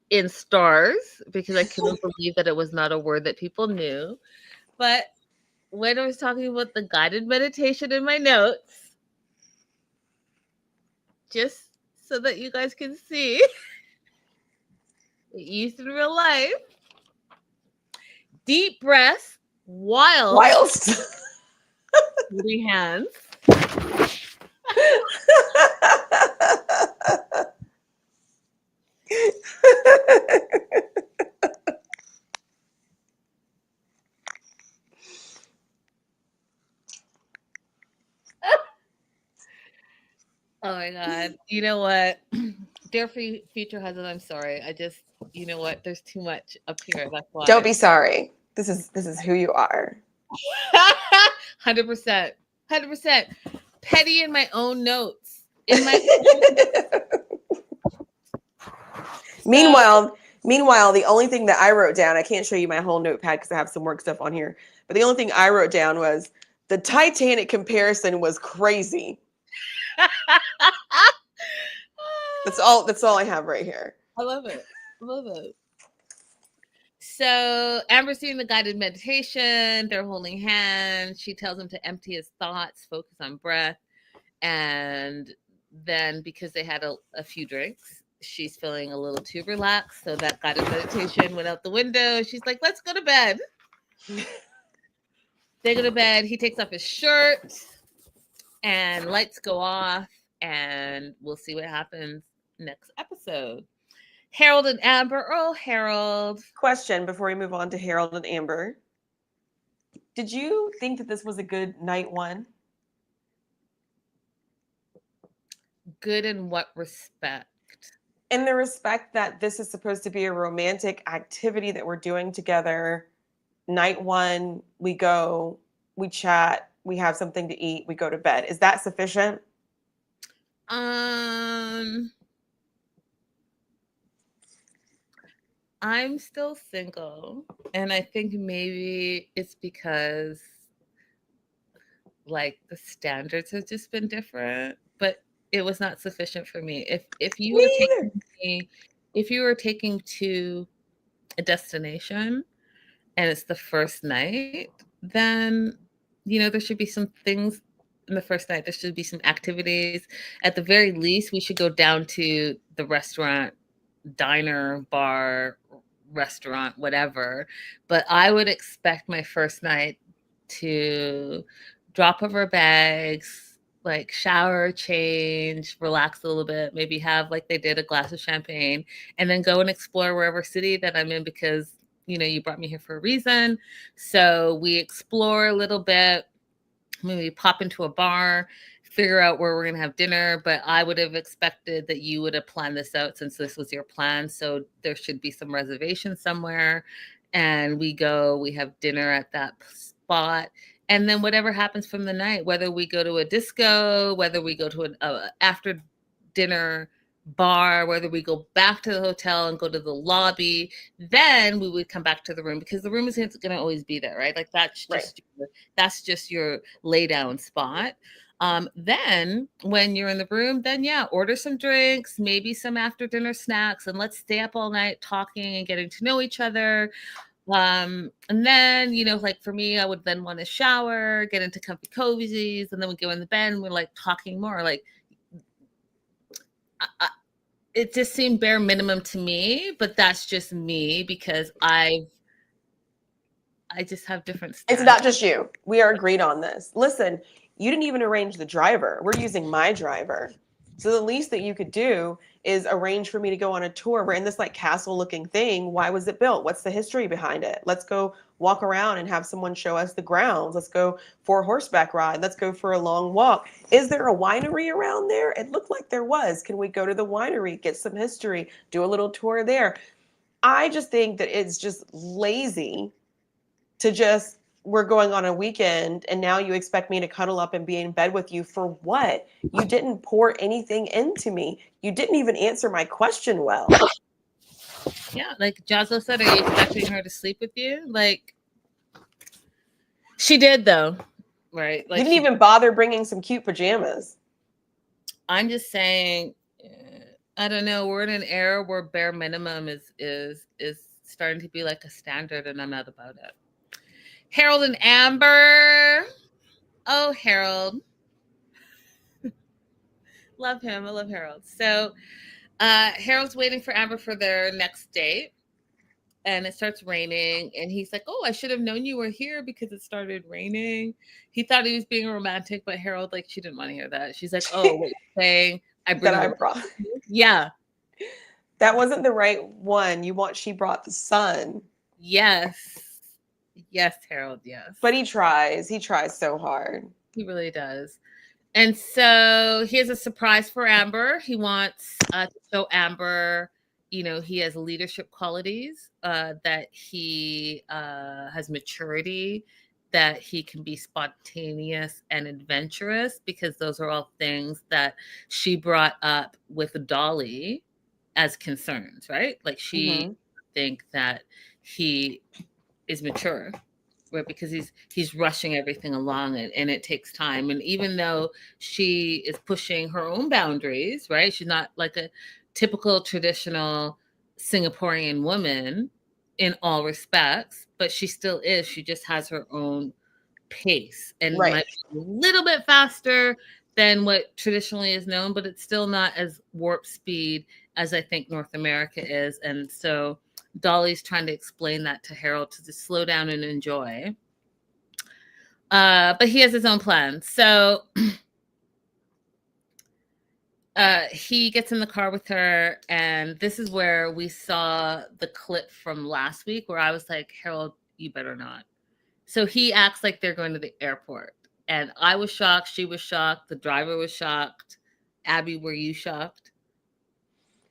in stars because I couldn't believe that it was not a word that people knew. But when I was talking about the guided meditation in my notes, just so that you guys can see, used in real life, deep breaths whilst holding hands. Oh my God. You know what? Dear future husband, I'm sorry. You know what? There's too much up here. That's why. Don't be sorry. This is who you are. 100%. 100%. Petty in my own notes. In my Meanwhile, the only thing that I wrote down, I can't show you my whole notepad because I have some work stuff on here, but the only thing I wrote down was the Titanic comparison was crazy. That's all I have right here. I love it. So Amber's doing the guided meditation. They're holding hands. She tells him to empty his thoughts, focus on breath. And then, because they had a few drinks, she's feeling a little too relaxed. So that guided meditation went out the window. She's like, let's go to bed. They go to bed. He takes off his shirt and lights go off. And we'll see what happens next episode. Harold and Amber. Oh, Harold. Question before we move on to Harold and Amber. Did you think that this was a good night one? Good in what respect? In the respect that this is supposed to be a romantic activity that we're doing together. Night one, we go, we chat, we have something to eat, we go to bed. Is that sufficient? I'm still single, and I think maybe it's because like the standards have just been different, but it was not sufficient for me. If you Me were either. taking me, if you were taking to a destination and it's the first night, then there should be some things in the first night. There should be some activities. At the very least, we should go down to the restaurant, diner, bar, restaurant, whatever. But I would expect my first night to drop off our bags, like shower, change, relax a little bit, maybe have, like they did, a glass of champagne, and then go and explore wherever city that I'm in because you brought me here for a reason. So we explore a little bit, maybe pop into a bar, figure out where we're going to have dinner. But I would have expected that you would have planned this out since this was your plan. So there should be some reservation somewhere. And we have dinner at that spot. And then whatever happens from the night, whether we go to a disco, whether we go to an after dinner bar, whether we go back to the hotel and go to the lobby, then we would come back to the room because the room isn't going to always be there, right? Like Right. that's just your lay down spot. Then when you're in the room, then yeah, order some drinks, maybe some after dinner snacks, and let's stay up all night talking and getting to know each other. And then, like for me, I would then want to shower, get into comfy cozies, and then we go in the bed and we're like talking more. Like I, it just seemed bare minimum to me, but that's just me because I just have different It's standards. not just you. We are agreed on this. Listen, you didn't even arrange the driver. We're using my driver. So the least that you could do is arrange for me to go on a tour. We're in this like castle looking thing. Why was it built? What's the history behind it? Let's go walk around and have someone show us the grounds. Let's go for a horseback ride. Let's go for a long walk. Is there a winery around there? It looked like there was. Can we go to the winery, get some history, do a little tour there? I just think that it's just lazy to just, we're going on a weekend and now you expect me to cuddle up and be in bed with you for what? You didn't pour anything into me. You didn't even answer my question well. Yeah, like Jazzo said, are you expecting her to sleep with you? Like she did though, right? You Like didn't she. even bother bringing some cute pajamas. I'm just saying. I don't know. We're in an era where bare minimum is starting to be like a standard, and I'm not about it. Harold and Amber. Oh, Harold. Love him. I love Harold. So Harold's waiting for Amber for their next date. And it starts raining. And he's like, oh, I should have known you were here because it started raining. He thought he was being romantic, but Harold, like, she didn't want to hear that. She's like, oh, what you're saying? I That bring I the. brought. Yeah. That wasn't the right one. You want, she brought the sun. Yes. Yes, Harold. Yes. But he tries. He tries so hard. He really does. And so he has a surprise for Amber. He wants to show Amber, he has leadership qualities, that he has maturity, that he can be spontaneous and adventurous, because those are all things that she brought up with Dolly as concerns, right? Like she Mm-hmm. think that he is mature, right? Because he's rushing everything along, and it takes time. And even though she is pushing her own boundaries, right? She's not like a typical traditional Singaporean woman in all respects, but she still is. She just has her own pace and Right. might be a little bit faster than what traditionally is known, but it's still not as warp speed as I think North America is. And so Dolly's trying to explain that to Harold to just slow down and enjoy. But he has his own plan. So he gets in the car with her, and this is where we saw the clip from last week where I was like, Harold, you better not. So he acts like they're going to the airport. And I was shocked. She was shocked. The driver was shocked. Abby, were you shocked?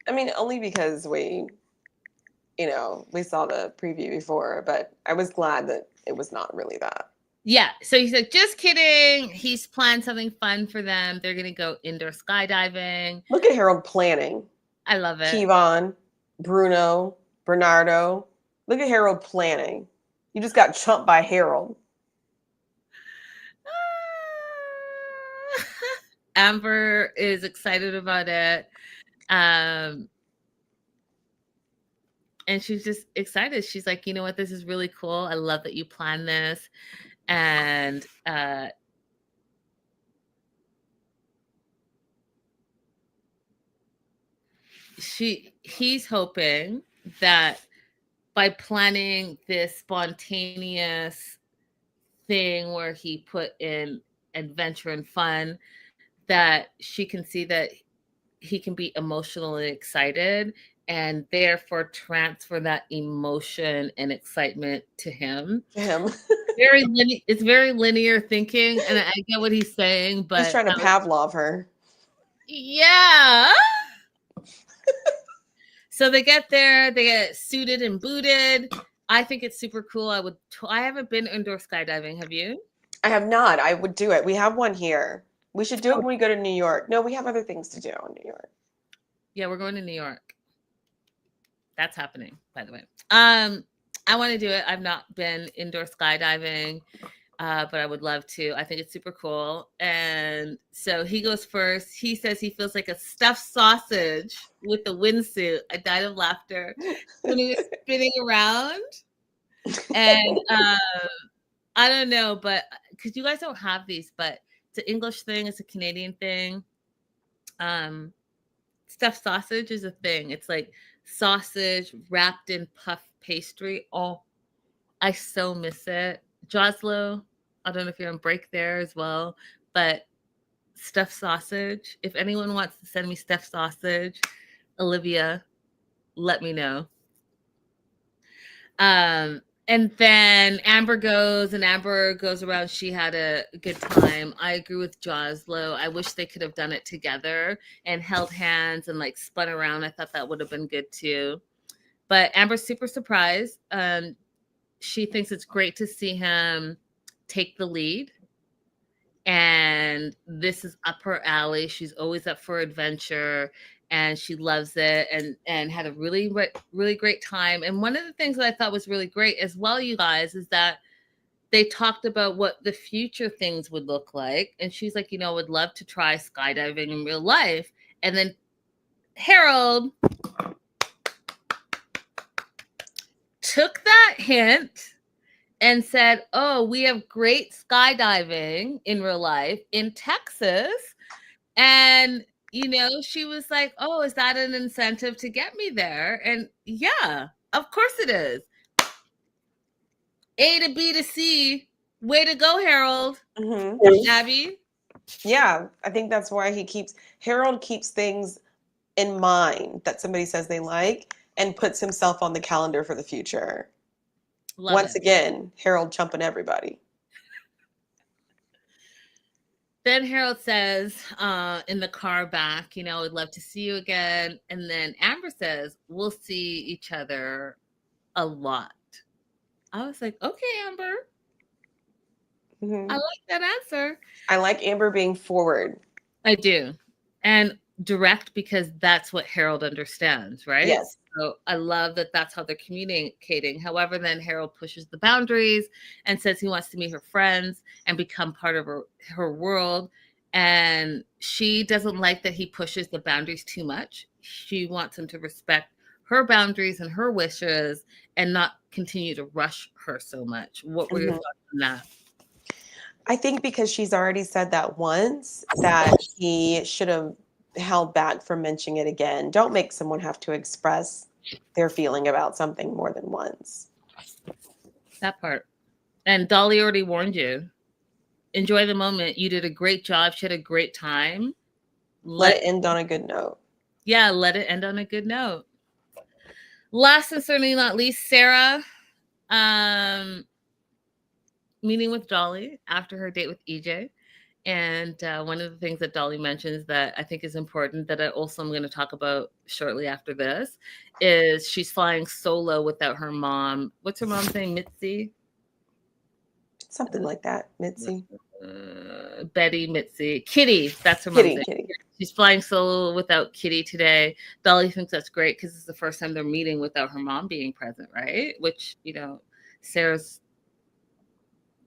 I mean, only because we saw the preview before, but I was glad that it was not really that. Yeah. So he said, just kidding. He's planned something fun for them. They're going to go indoor skydiving. Look at Harold planning. I love it. Kevon, Bruno, Bernardo. Look at Harold planning. You just got chumped by Harold. Amber is excited about it. And she's just excited. She's like, you know what? This is really cool. I love that you planned this. And he's hoping that by planning this spontaneous thing where he put in adventure and fun, that she can see that he can be emotionally excited and therefore transfer that emotion and excitement to him. Him. It's very linear thinking, and I get what he's saying, He's but trying to Pavlov her. yeah. So they get there, they get suited and booted. I think it's super cool. I haven't been indoor skydiving. Have you? I have not. I would do it. We have one here. We should do it when we go to New York. No, we have other things to do in New York. Yeah, we're going to New York. That's happening, by the way. I want to do it. I've not been indoor skydiving, but I would love to. I think it's super cool. And so he goes first. He says he feels like a stuffed sausage with the windsuit. I died of laughter when he was spinning around. And I don't know, but because you guys don't have these, but it's an English thing, it's a Canadian thing. Stuffed sausage is a thing. It's like sausage wrapped in puff pastry. Oh, I so miss it. Joslo, I don't know if you're on break there as well, but stuffed sausage. If anyone wants to send me stuffed sausage, Olivia, let me know. And then Amber goes around. She had a good time. I agree with Joslo. I wish they could have done it together and held hands and like spun around. I thought that would have been good too. But Amber's super surprised. She thinks it's great to see him take the lead. And this is up her alley. She's always up for adventure and she loves it and had a really great time. And one of the things that I thought was really great as well, you guys, is that they talked about what the future things would look like. And she's like, you know, would love to try skydiving in real life. And then Harold took that hint and said, oh, we have great skydiving in real life in Texas. And, you know, she was like, oh, is that an incentive to get me there? And yeah, of course it is. A to B to C. Way to go, Harold. Mm-hmm. Abby? Yeah, I think that's why Harold keeps things in mind that somebody says they like and puts himself on the calendar for the future. Once again, Harold chumping everybody. Then Harold says in the car back, you know, I'd love to see you again. And then Amber says, we'll see each other a lot. I was like, okay, Amber. Mm-hmm. I like that answer. I like Amber being forward. I do. And direct because that's what Harold understands, right? Yes. So I love that that's how they're communicating. However, then Harold pushes the boundaries and says he wants to meet her friends and become part of her world. And she doesn't like that he pushes the boundaries too much. She wants him to respect her boundaries and her wishes and not continue to rush her so much. What were your thoughts on that? I think because she's already said that once, that he should have held back from mentioning it again. Don't make someone have to express their feeling about something more than once. That part. And Dolly already warned you. Enjoy the moment. You did a great job. She had a great time. Let it end on a good note. Yeah, let it end on a good note. Last and certainly not least, Sarah meeting with Dolly after her date with EJ. And one of the things that Dolly mentions that I think is important that I also am going to talk about shortly after this is she's flying solo without her mom. What's her mom's name? Mitzi? Something like that. Mitzi. Betty, Mitzi. Kitty. That's her mom's name. Kitty. She's flying solo without Kitty today. Dolly thinks that's great because it's the first time they're meeting without her mom being present, right? Which, you know, Sarah's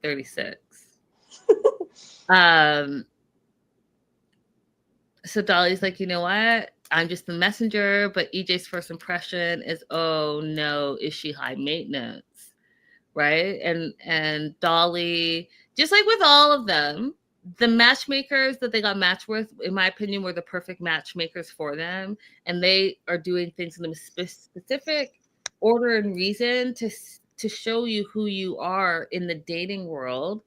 36. So Dolly's like, you know what? I'm just the messenger, but EJ's first impression is, oh no, is she high maintenance? Right? And Dolly, just like with all of them, the matchmakers that they got matched with, in my opinion, were the perfect matchmakers for them. And they are doing things in a specific order and reason to show you who you are in the dating world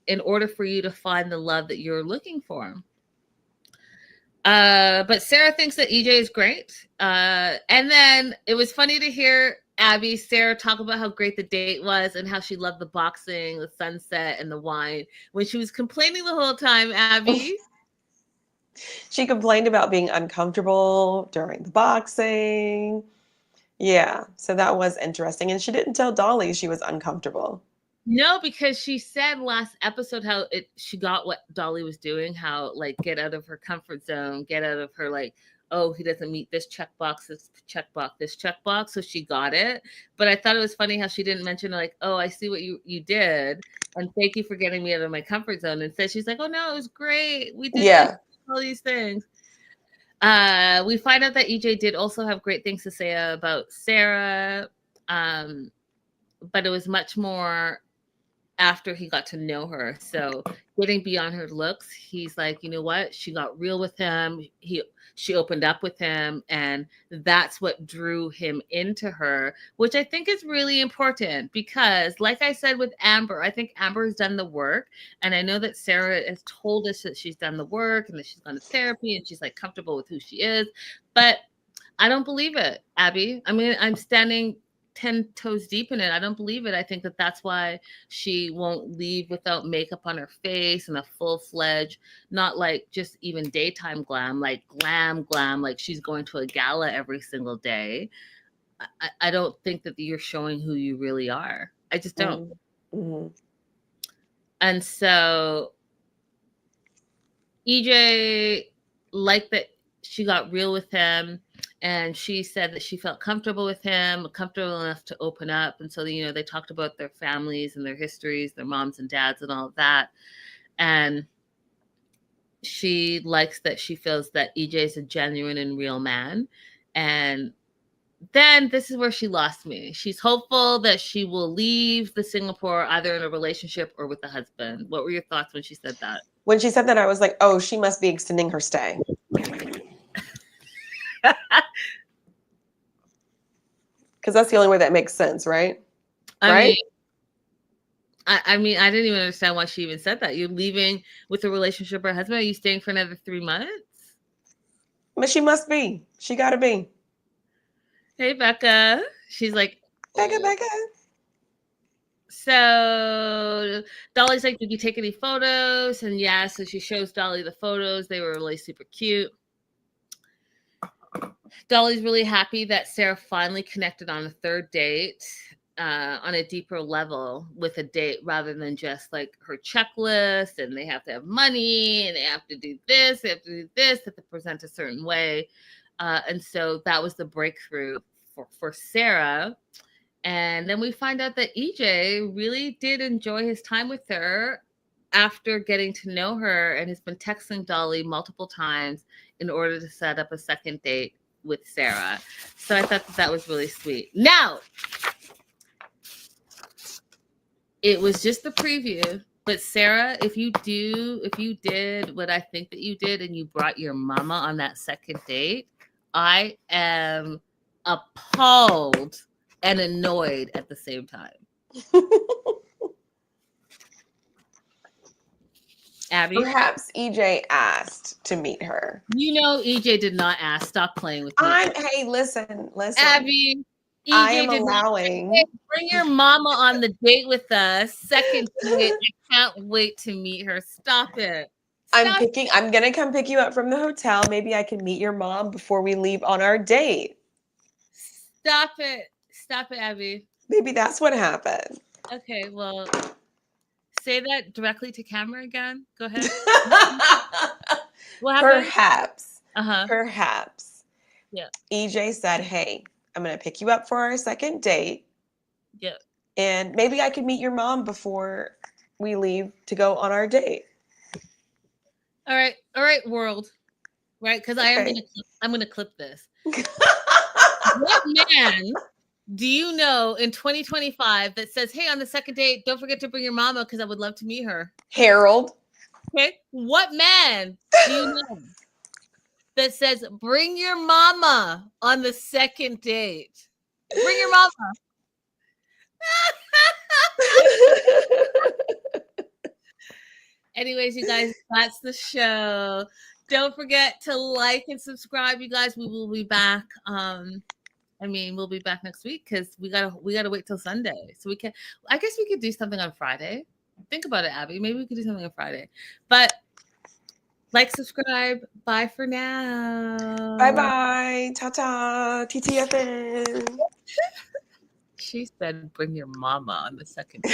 in order for you to find the love that you're looking for. But Sarah thinks that EJ is great. And then it was funny to hear Sarah talk about how great the date was and how she loved the boxing, the sunset, and the wine when she was complaining the whole time, Abby. She complained about being uncomfortable during the boxing. Yeah, so that was interesting. And she didn't tell Dolly she was uncomfortable. No, because she said last episode how she got what Dolly was doing, how like get out of her comfort zone, get out of her like, oh, he doesn't meet this checkbox, this checkbox, this checkbox. So she got it. But I thought it was funny how she didn't mention like, oh, I see what you did, and thank you for getting me out of my comfort zone. Instead, she's like, oh no, it was great. We did this, Yeah. all these things. We find out that EJ did also have great things to say about Sarah, but it was much more after he got to know her. So getting beyond her looks, he's like, you know what? She got real with him. She opened up with him, and that's what drew him into her, which I think is really important because, like I said with Amber, I think Amber has done the work, and I know that Sarah has told us that she's done the work and that she's gone to therapy and she's like comfortable with who she is, but I don't believe it, Abby. I mean, I'm standing 10 toes deep in it. I don't believe it. I think that that's why she won't leave without makeup on her face and a full-fledged, not like just even daytime glam, like glam, like she's going to a gala every single day. I don't think that you're showing who you really are. I just don't. Mm-hmm. And so EJ liked that she got real with him, and she said that she felt comfortable with him, comfortable enough to open up. And so, they talked about their families and their histories, their moms and dads and all of that. And she likes that she feels that EJ is a genuine and real man. And then this is where she lost me. She's hopeful that she will leave the Singapore either in a relationship or with a husband. What were your thoughts when she said that? When she said that, I was like, oh, she must be extending her stay. Because that's the only way that makes sense, right? Right? I mean, I didn't even understand why she even said that. You're leaving with a relationship or a husband? Are you staying for another 3 months? But she must be. She got to be. Hey, Becca. She's like, Becca. So Dolly's like, did you take any photos? And yeah, so she shows Dolly the photos. They were really super cute. Dolly's really happy that Sarah finally connected on a third date, on a deeper level with a date rather than just like her checklist and they have to have money and they have to do this, they have to do this, they have to present a certain way. And so that was the breakthrough for Sarah. And then we find out that EJ really did enjoy his time with her after getting to know her and has been texting Dolly multiple times in order to set up a second date with Sarah. So I thought that was really sweet. Now, it was just the preview, but Sarah, if you did what I think that you did and you brought your mama on that second date, I am appalled and annoyed at the same time. Abby? Perhaps EJ asked to meet her. EJ did not ask. Stop playing with me. Hey, listen. Abby, EJ I am allowing. Bring your mama on the date with us. Second date. I can't wait to meet her. Stop it. I'm gonna come pick you up from the hotel. Maybe I can meet your mom before we leave on our date. Stop it, Abby. Maybe that's what happened. Okay, well, say that directly to camera again. Go ahead. What happened? Perhaps. Uh-huh. Perhaps. Yeah. EJ said, hey, I'm gonna pick you up for our second date. Yeah. And maybe I could meet your mom before we leave to go on our date. All right, world. right? Because Okay. I'm gonna clip this. What man do you know in 2025 that says, "Hey, on the second date, don't forget to bring your mama because I would love to meet her"? Harold. Okay, what man do you know that says, "Bring your mama on the second date"? Bring your mama. Anyways, you guys, that's the show. Don't forget to like and subscribe, you guys. We will be back. We'll be back next week because we gotta wait till Sunday. So we can I guess we could do something on Friday. Think about it, Abby. Maybe we could do something on Friday. But like, subscribe. Bye for Bye now. bye. Ta ta. TTFN. She said bring your mama on the second